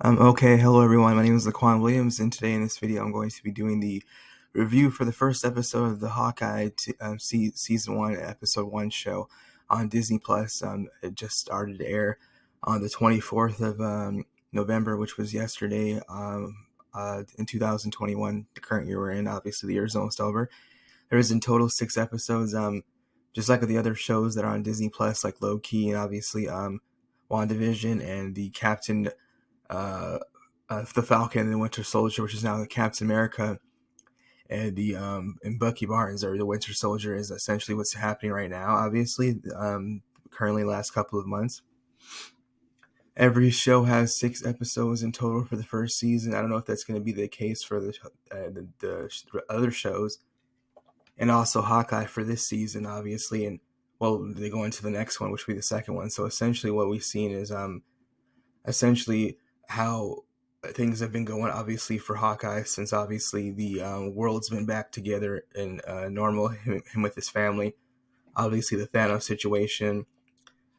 Okay, hello everyone. My name is Laquan Williams, and today in this video, I'm going to be doing the review for the first episode of the Hawkeye season 1, episode 1 show on Disney Plus. It just started to air on the 24th of November, which was yesterday, in 2021, the current year we're in. Obviously, the year is almost over. There is in total 6 episodes. Just like the other shows that are on Disney Plus, like Low Key and obviously WandaVision and the uh, the Falcon and the Winter Soldier, which is now the Captain America, and the and Bucky Barnes, or the Winter Soldier, is essentially what's happening right now. Obviously, currently last couple of months. Every show has 6 episodes in total for the first season. I don't know if that's going to be the case for the other shows, and also Hawkeye for this season, obviously. And well, they go into the next one, which will be the second one. So essentially, what we've seen is essentially how things have been going, obviously, for Hawkeye, since obviously the world's been back together in normal, him with his family. Obviously, the Thanos situation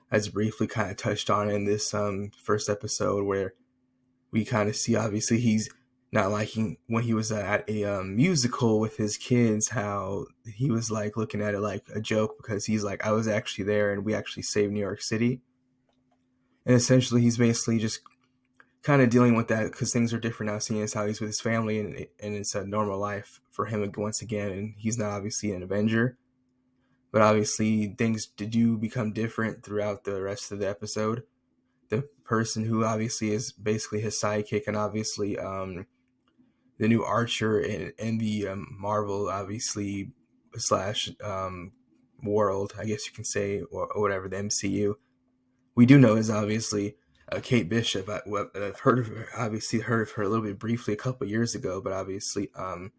has briefly kind of touched on in this first episode, where we kind of see, obviously, he's not liking when he was at a musical with his kids, how he was like looking at it like a joke, because he's like, I was actually there and we actually saved New York City. And essentially, he's basically just kind of dealing with that, because things are different now, seeing as how he's with his family, and it's a normal life for him once again. And he's not obviously an Avenger, but obviously things do become different throughout the rest of the episode. The person who obviously is basically his sidekick, and obviously the new Archer in the Marvel, obviously, slash world, I guess you can say, or whatever, the MCU, we do know is obviously Kate Bishop. I've heard of her, obviously heard of her a little bit briefly a couple of years ago, but obviously now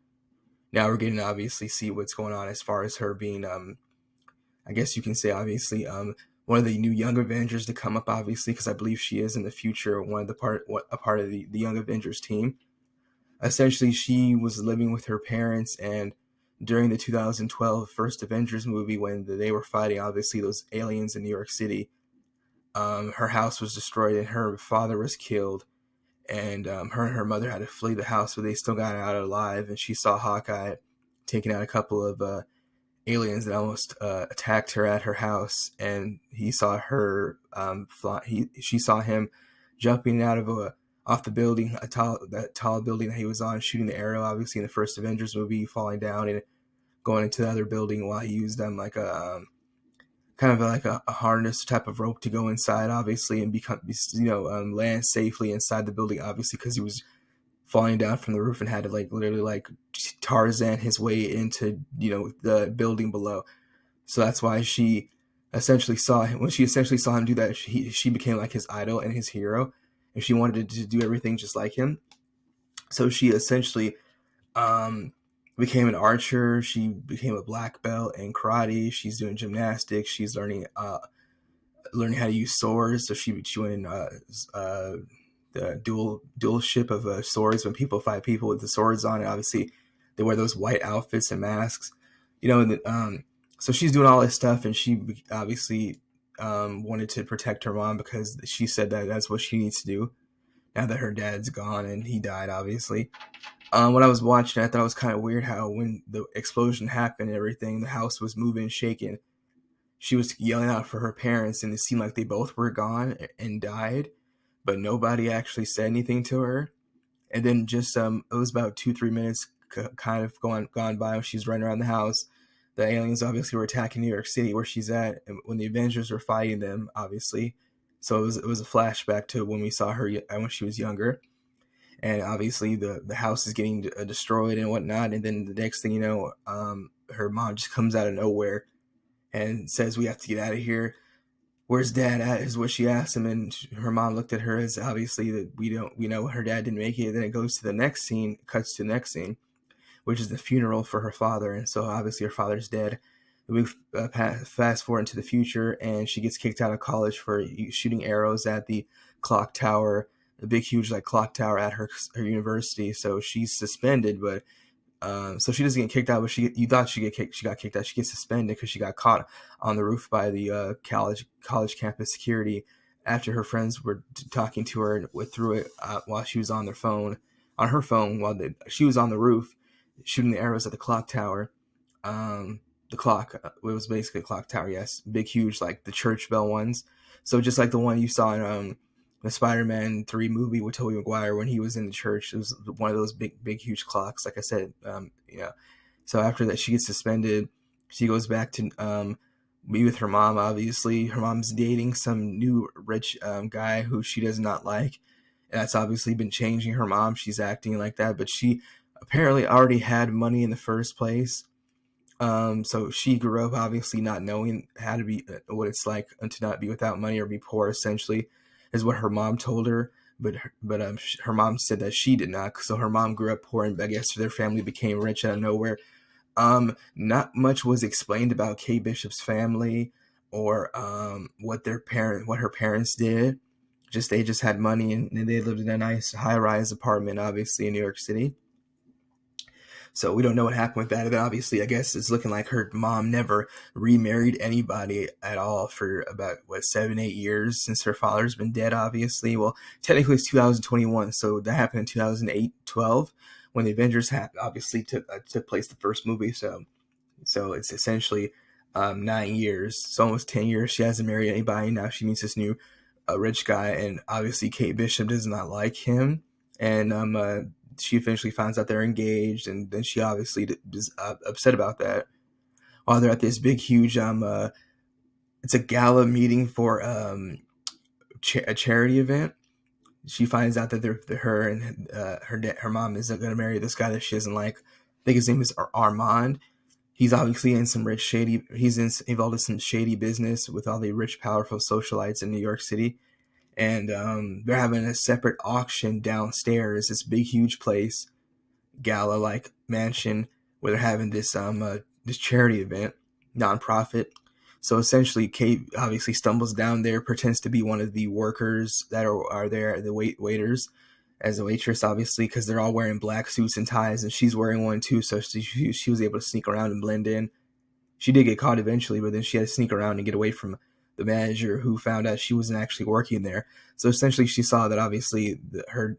we're getting to obviously see what's going on as far as her being, I guess you can say, obviously one of the new Young Avengers to come up, obviously, because I believe she is in the future one of a part of the Young Avengers team. Essentially, she was living with her parents, and during the 2012 first Avengers movie, when they were fighting obviously those aliens in New York City, her house was destroyed and her father was killed, and her and her mother had to flee the house, but they still got out alive. And she saw Hawkeye taking out a couple of aliens that almost attacked her at her house, and he saw her she saw him jumping out of off the building, that tall building that he was on, shooting the arrow, obviously in the first Avengers movie, falling down and going into the other building, while he used them like a kind of like a harness type of rope to go inside, obviously, and become, land safely inside the building, obviously, because he was falling down from the roof and had to like literally like Tarzan his way into the building below. So that's why she essentially saw him. When she essentially saw him do that, she became like his idol and his hero, and she wanted to do everything just like him. So she essentially um, became an archer. She became a black belt in karate. She's doing gymnastics. She's learning how to use swords. So she went in the dual ship of swords. When people fight people with the swords on it, obviously they wear those white outfits and masks. So she's doing all this stuff, and she obviously wanted to protect her mom, because she said that that's what she needs to do now that her dad's gone and he died, obviously. When I was watching, I thought it was kind of weird how when the explosion happened and everything, the house was moving and shaking. She was yelling out for her parents, and it seemed like they both were gone and died, but nobody actually said anything to her. And then just it was about 2-3 minutes kind of gone by when she's running around the house. The aliens obviously were attacking New York City, where she's at, and when the Avengers were fighting them, obviously. So it was a flashback to when we saw her when she was younger, and obviously the house is getting destroyed and whatnot. And then the next thing you know, her mom just comes out of nowhere and says, "We have to get out of here. Where's dad at?" Is what she asked him. And her mom looked at her as, obviously, that we know her dad didn't make it. Then it goes to the next scene, cuts to the next scene, which is the funeral for her father. And so obviously her father's dead. We fast forward into the future, and she gets kicked out of college for shooting arrows at the clock tower, the big huge like clock tower at her university. So she's suspended, but so she doesn't get kicked out, but you thought she get kicked. She got kicked out. She gets suspended because she got caught on the roof by the college campus security, after her friends were talking to her through it while she was on her phone, while she was on the roof shooting the arrows at the clock tower. The clock, it was basically a clock tower, yes, big, huge, like the church bell ones. So just like the one you saw in the Spider-Man 3 movie with Tobey Maguire when he was in the church, it was one of those big, huge clocks. Like I said, yeah. So after that, she gets suspended. She goes back to be with her mom. Obviously, her mom's dating some new rich guy who she does not like, and that's obviously been changing her mom. She's acting like that, but she apparently already had money in the first place. So she grew up obviously not knowing how to be what it's like to not be without money or be poor. Essentially, is what her mom told her. But her mom said that she did not. So her mom grew up poor, and I guess their family became rich out of nowhere. Not much was explained about Kate Bishop's family or what her parents did. They just had money and they lived in a nice high-rise apartment, obviously in New York City. So we don't know what happened with that. And then obviously, I guess it's looking like her mom never remarried anybody at all for about 7-8 years since her father's been dead. Obviously, well, technically it's 2021, so that happened in 2008-12 when the Avengers obviously took place, the first movie. So it's essentially 9 years, so almost 10 years. She hasn't married anybody. Now she meets this new rich guy, and obviously Kate Bishop does not like him, and she eventually finds out they're engaged, and then she obviously is upset about that. While they're at this big, huge, it's a gala meeting for a charity event, she finds out that her and her mom is going to marry this guy that she doesn't like. I think his name is Armand. He's obviously in some involved in some shady business with all the rich, powerful socialites in New York City. And they're having a separate auction downstairs, this big, huge place, gala-like mansion, where they're having this this charity event, nonprofit. So essentially, Kate obviously stumbles down there, pretends to be one of the workers that are there, the waiters, as a waitress, obviously, because they're all wearing black suits and ties, and she's wearing one too. So she was able to sneak around and blend in. She did get caught eventually, but then she had to sneak around and get away from the manager, who found out she wasn't actually working there. So essentially, she saw that obviously her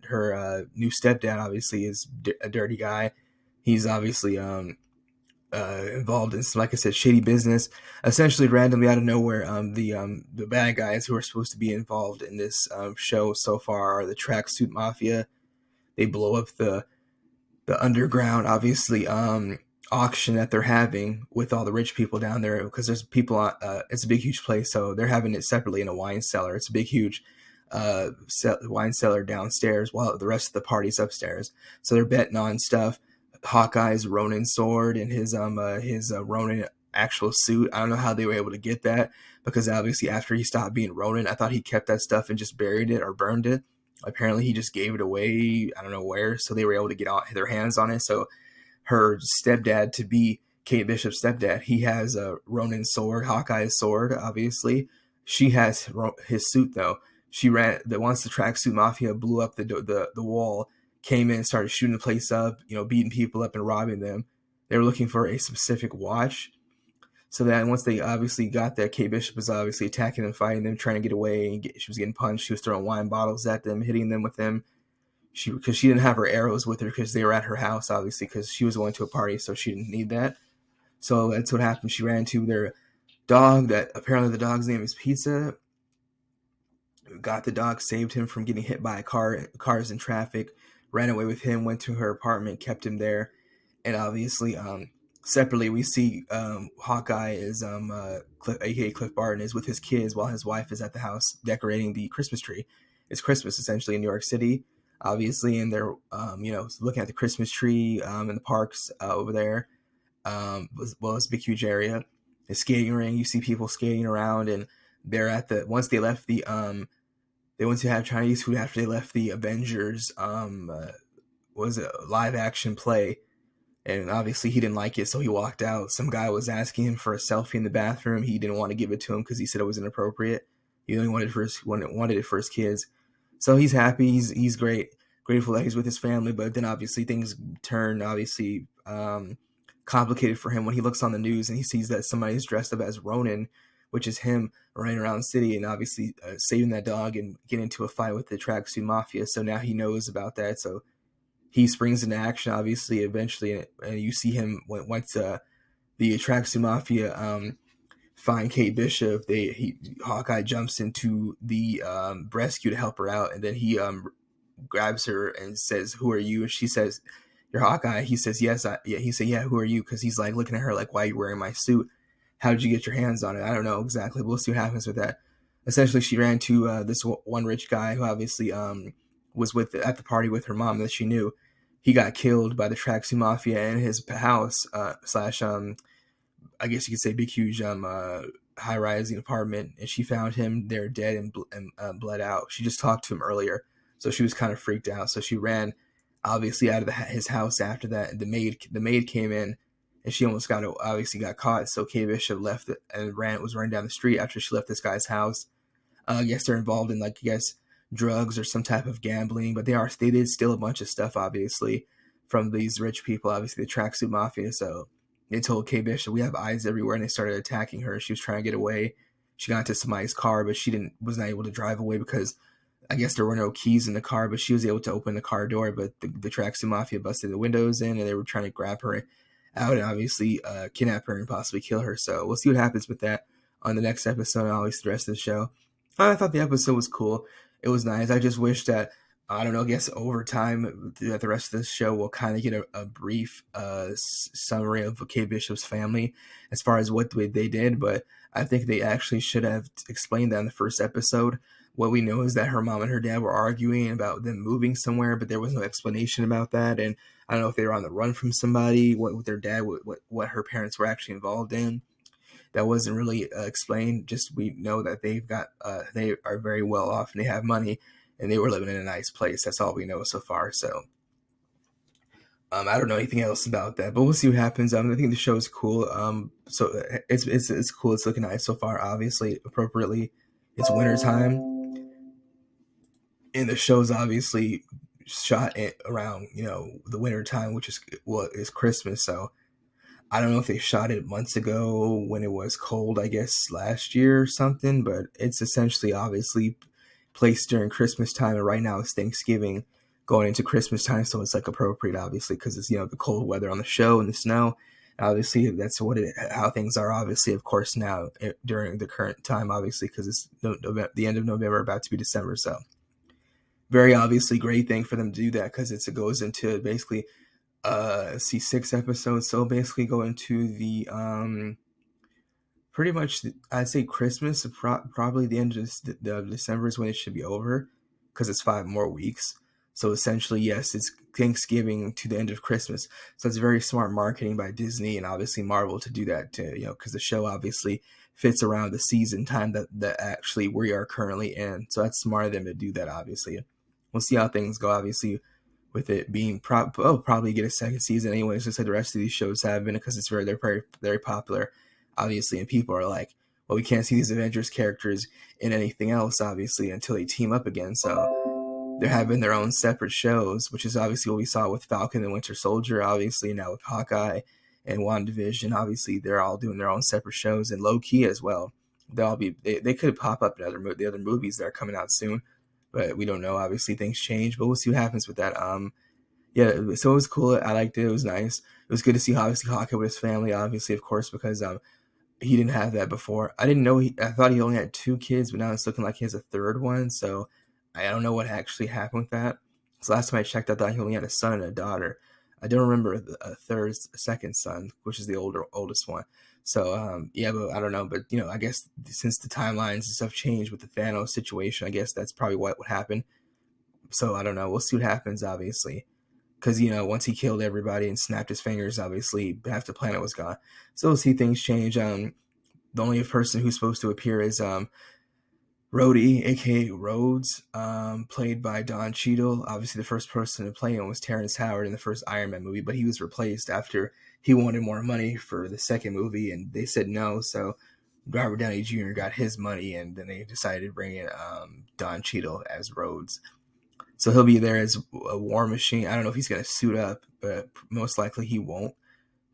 new stepdad obviously is a dirty guy. He's obviously involved in, like I said, shady business. Essentially, randomly out of nowhere, the bad guys who are supposed to be involved in this show so far are the Tracksuit Mafia. They blow up the underground, obviously, auction that they're having with all the rich people down there, because there's people. It's a big, huge place, so they're having it separately in a wine cellar. It's a big, huge wine cellar downstairs, while the rest of the party's upstairs. So they're betting on stuff. Hawkeye's Ronin sword and his Ronin actual suit. I don't know how they were able to get that, because obviously after he stopped being Ronin, I thought he kept that stuff and just buried it or burned it. Apparently he just gave it away, I don't know where, so they were able to get their hands on it. So her stepdad, to be Kate Bishop's stepdad, he has a Ronin sword, Hawkeye's sword, obviously. She has his suit, though. Once the Tracksuit Mafia blew up the wall, came in and started shooting the place up, beating people up and robbing them. They were looking for a specific watch. So that once they obviously got that, Kate Bishop was obviously attacking them, fighting them, trying to get away. And she was getting punched. She was throwing wine bottles at them, hitting them with them. Because she didn't have her arrows with her, because they were at her house, obviously, because she was going to a party, so she didn't need that. So that's what happened. She ran into their dog. That apparently the dog's name is Pizza. Got the dog, saved him from getting hit by cars in traffic. Ran away with him. Went to her apartment, kept him there, and obviously, separately, we see Hawkeye is aka Cliff Barton, is with his kids while his wife is at the house decorating the Christmas tree. It's Christmas essentially in New York City, obviously, and they're looking at the Christmas tree in the parks over there. Well, it's a big, huge area. The skating ring, you see people skating around, and they're at once they left the they went to have Chinese food after they left the Avengers was a live action play. And obviously he didn't like it, so he walked out. Some guy was asking him for a selfie in the bathroom. He didn't want to give it to him because he said it was inappropriate. He only wanted it for his kids. So he's happy. He's grateful that he's with his family. But then obviously things turn complicated for him when he looks on the news and he sees that somebody's dressed up as Ronin which is him running around the city and obviously saving that dog and getting into a fight with the tracksuit mafia. So now he knows about that. So he springs into action, obviously, eventually, and you see him once the tracksuit mafia find Kate Bishop. Hawkeye jumps into the rescue to help her out, and then he grabs her and says, "Who are you?" And she says, "You're Hawkeye." He says, "Yes." Yeah. He said, "Yeah. Who are you?" Because he's like looking at her like, "Why are you wearing my suit? How did you get your hands on it?" I don't know exactly, but we'll see what happens with that. Essentially, she ran to this one rich guy who obviously was at the party with her mom that she knew. He got killed by the tracksuit mafia in his house slash I guess you could say big huge high rising apartment, and she found him there dead and bled out. She just talked to him earlier, so she was kind of freaked out. So she ran obviously out of his house after that. And the maid came in, and she almost obviously got caught. So Kay Bishop left and was running down the street after she left this guy's house. I guess they're involved in like I guess drugs or some type of gambling, but they did steal a bunch of stuff obviously from these rich people, obviously the tracksuit mafia. So they told Kay Bishop, "We have eyes everywhere," and they started attacking her. She was trying to get away. She got into somebody's car, but she was not able to drive away because I guess there were no keys in the car. But she was able to open the car door. But the tracksuit mafia busted the windows in, and they were trying to grab her out and obviously kidnap her and possibly kill her. So we'll see what happens with that on the next episode and obviously the rest of the show. I thought the episode was cool. It was nice. I just wish that I don't know. I guess over time, the rest of this show will kind of get a brief summary of Kate Bishop's family as far as what they did. But I think they actually should have explained that in the first episode. What we know is that her mom and her dad were arguing about them moving somewhere, but there was no explanation about that. And I don't know if they were on the run from somebody, what their dad, what her parents were actually involved in. That wasn't really explained. Just we know that they are very well off and they have money and they were living in a nice place. That's all we know so far. So I don't know anything else about that, but we'll see what happens. I think the show is cool. So it's cool. It's looking nice so far. Obviously, appropriately, it's winter time, and the show's obviously shot around the winter time, which is Christmas. So I don't know if they shot it months ago when it was cold, I guess last year or something, but it's essentially obviously placed during Christmas time, and right now it's Thanksgiving going into Christmas time, so it's like appropriate obviously because it's the cold weather on the show and the snow. Obviously that's how things are obviously of course now during the current time obviously because it's the end of November about to be December. So very obviously great thing for them to do that because it goes into basically see 6 episodes, so basically go into the pretty much I'd say Christmas, probably the end of December is when it should be over because it's 5 more weeks. So essentially, yes, it's Thanksgiving to the end of Christmas. So it's very smart marketing by Disney and obviously Marvel to do that too, because the show obviously fits around the season time that actually we are currently in. So that's smart of them to do that. Obviously, we'll see how things go. Obviously, with it being probably get a second season anyways, just like the rest of these shows have been because they're very very popular, obviously, and people are like, well, we can't see these Avengers characters in anything else, obviously, until they team up again. So they're having their own separate shows, which is obviously what we saw with Falcon and Winter Soldier, obviously now with Hawkeye and WandaVision. Obviously, they're all doing their own separate shows, and low-key as well. They could pop up in the other movies that are coming out soon, but we don't know. Obviously, things change, but we'll see what happens with that. Yeah, so it was cool. I liked it. It was nice. It was good to see obviously Hawkeye with his family, obviously, of course, because he didn't have that before. I didn't know I thought he only had 2 kids, but now it's looking like he has a third one. So I don't know what actually happened with that. So last time I checked, I thought he only had a son and a daughter. I don't remember a second son, which is the oldest one. So yeah, but I don't know. But I guess since the timelines and stuff changed with the Thanos situation, I guess that's probably what would happen. So I don't know. We'll see what happens, obviously. Because, once he killed everybody and snapped his fingers, obviously half the planet was gone. So we'll see things change. The only person who's supposed to appear is Rhodey, aka Rhodes, played by Don Cheadle. Obviously, the first person to play him was Terrence Howard in the first Iron Man movie, but he was replaced after he wanted more money for the second movie, and they said no. So Robert Downey Jr. got his money, and then they decided to bring in Don Cheadle as Rhodes. So he'll be there as a War Machine. I don't know if he's going to suit up, but most likely he won't.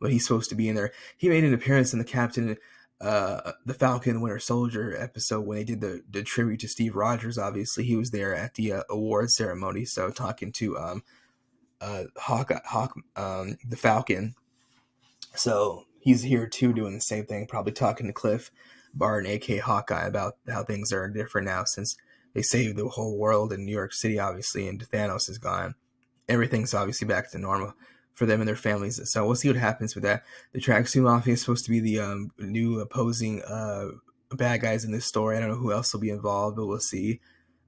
But he's supposed to be in there. He made an appearance in the Captain the Falcon and Winter Soldier episode when they did the tribute to Steve Rogers. Obviously, he was there at the award ceremony, so talking to the Falcon. So he's here too, doing the same thing, probably talking to Cliff Barton, aka Hawkeye, about how things are different now since they saved the whole world in New York City, obviously, and Thanos is gone. Everything's obviously back to normal for them and their families. So we'll see what happens with that. The Tracksuit Mafia is supposed to be the new opposing bad guys in this story. I don't know who else will be involved, but we'll see.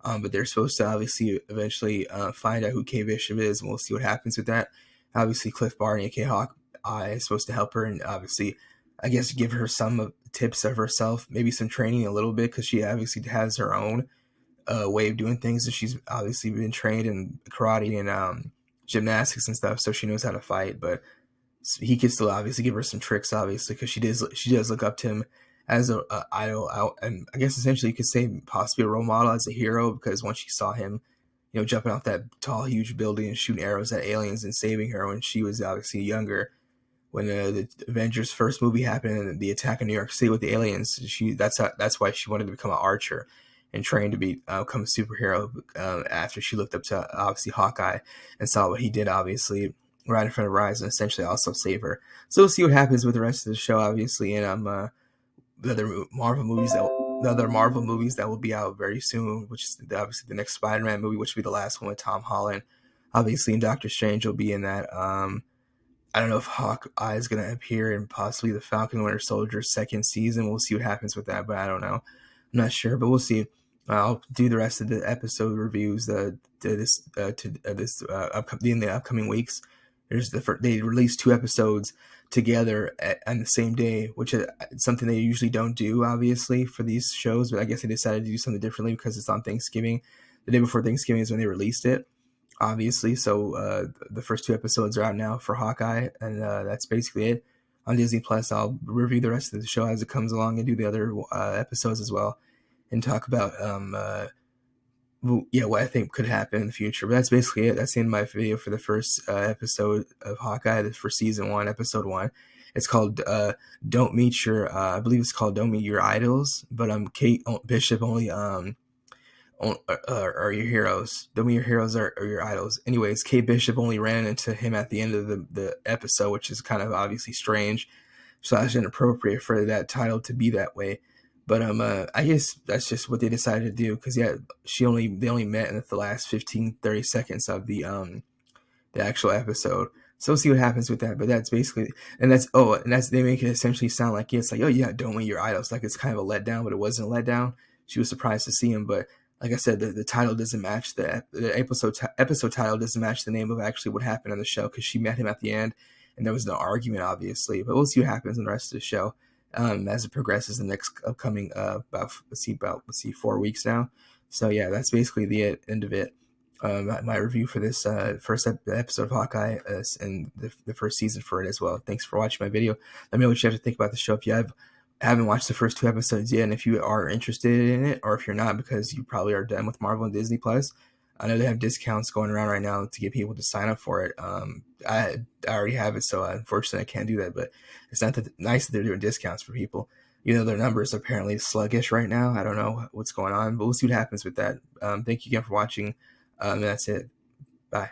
But they're supposed to obviously eventually find out who Kay Bishop is, and we'll see what happens with that. Obviously, Cliff Barney, aka Hawkeye, is supposed to help her, and obviously, I guess, give her some tips of herself, maybe some training a little bit, because she obviously has her own way of doing things, and she's obviously been trained in karate and gymnastics and stuff, so she knows how to fight. But he could still obviously give her some tricks, obviously, because she does look up to him as a idol, and I guess essentially you could say possibly a role model, as a hero, because once she saw him, jumping off that tall, huge building and shooting arrows at aliens and saving her when she was obviously younger, when the Avengers first movie happened and the attack in New York City with the aliens, that's why she wanted to become an archer and train to become a superhero after she looked up to obviously Hawkeye and saw what he did, obviously right in front of her eyes, and essentially also save her. So we'll see what happens with the rest of the show, obviously, and the other Marvel movies that will be out very soon, which is obviously the next Spider-Man movie, which will be the last one with Tom Holland. Obviously, and Doctor Strange will be in that. I don't know if Hawkeye is going to appear in possibly the Falcon Winter Soldier second season. We'll see what happens with that, but I don't know. I'm not sure, but we'll see. I'll do the rest of the episode reviews in the upcoming weeks. They released 2 episodes together on the same day, which is something they usually don't do, obviously, for these shows. But I guess they decided to do something differently because it's on Thanksgiving. The day before Thanksgiving is when they released it, obviously. So the first 2 episodes are out now for Hawkeye, and that's basically it on Disney Plus. I'll review the rest of the show as it comes along and do the other episodes as well, and talk about what I think could happen in the future. But that's basically it. That's the end of my video for the first episode of Hawkeye for season 1, episode 1. It's called Don't Meet Your I believe it's called Don't Meet Your Idols, but Kate Bishop only are your heroes. Don't meet your heroes are your idols. Anyways, Kate Bishop only ran into him at the end of the episode, which is kind of obviously strange / inappropriate for that title to be that way. But I guess that's just what they decided to do, because they only met in the last 15-30 seconds of the actual episode. So we'll see what happens with that. But that's basically, and that's they make it essentially sound like it's like, oh yeah, don't meet your idols, like it's kind of a letdown, but it wasn't a letdown. She was surprised to see him, but like I said, the title doesn't match the episode title doesn't match the name of actually what happened on the show, because she met him at the end and there was no argument, obviously. But we'll see what happens in the rest of the show as it progresses the next upcoming about 4 weeks now. So yeah, that's basically the end of it. My review for this first episode of Hawkeye and the first season for it as well. Thanks for watching my video. Let me know what you have to think about the show if you haven't watched the first 2 episodes yet, and if you are interested in it, or if you're not, because you probably are done with Marvel and Disney Plus. I know they have discounts going around right now to get people to sign up for it. I already have it, so unfortunately I can't do that. But it's not that nice that they're doing discounts for people. Their numbers are apparently sluggish right now. I don't know what's going on, but we'll see what happens with that. Thank you again for watching. That's it. Bye.